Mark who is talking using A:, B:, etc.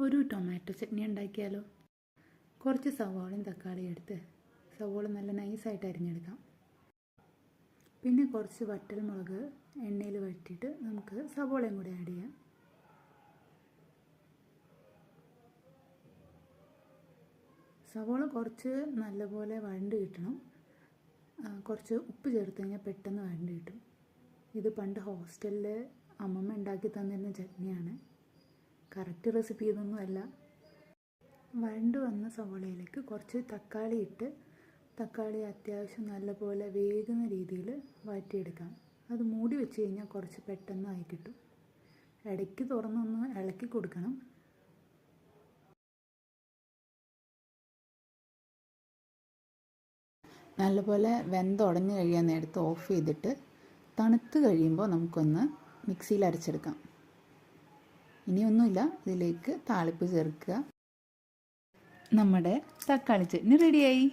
A: ഒരു ടൊമാറ്റോ ചട്നി ഉണ്ടാക്കിയാലോ? കുറച്ച് സവാളയും തക്കാളിയും എടുത്ത് സവാള നല്ല നൈസായിട്ട് അരിഞ്ഞെടുക്കാം. പിന്നെ കുറച്ച് വറ്റൽമുളക് എണ്ണയിൽ വഴറ്റിയിട്ട് നമുക്ക് സവാളയും കൂടി ആഡ് ചെയ്യാം. സവാള കുറച്ച് നല്ലപോലെ വഴണ്ട് കിട്ടണം. കുറച്ച് ഉപ്പ് ചേർത്ത് കഴിഞ്ഞാൽ പെട്ടെന്ന് വഴണ്ട് കിട്ടും. ഇത് പണ്ട് ഹോസ്റ്റലിൽ അമ്മമ്മ ഉണ്ടാക്കി തന്നിരുന്ന ചട്നിയാണ്. കറക്റ്റ് റെസിപ്പി ഇതൊന്നുമല്ല. വഴണ്ട് വന്ന സവാളയിലേക്ക് കുറച്ച് തക്കാളി ഇട്ട് തക്കാളി അത്യാവശ്യം നല്ലപോലെ വേകുന്ന രീതിയിൽ വഴറ്റിയെടുക്കാം. അത് മൂടി വെച്ച് കഴിഞ്ഞാൽ കുറച്ച് പെട്ടെന്ന് ആയി കിട്ടും. ഇടയ്ക്ക് തുറന്നൊന്ന് ഇളക്കി കൊടുക്കണം. നല്ലപോലെ വെന്തുടഞ്ഞ് കഴിയാൻ നേരത്ത് ഓഫ് ചെയ്തിട്ട് തണുത്ത് കഴിയുമ്പോൾ നമുക്കൊന്ന് മിക്സിയിൽ അരച്ചെടുക്കാം. ഇനിയൊന്നുമില്ല, ഇതിലേക്ക് താളിപ്പ് ചേർക്കുക. നമ്മുടെ തക്കാളി ചട്നി റെഡിയായി.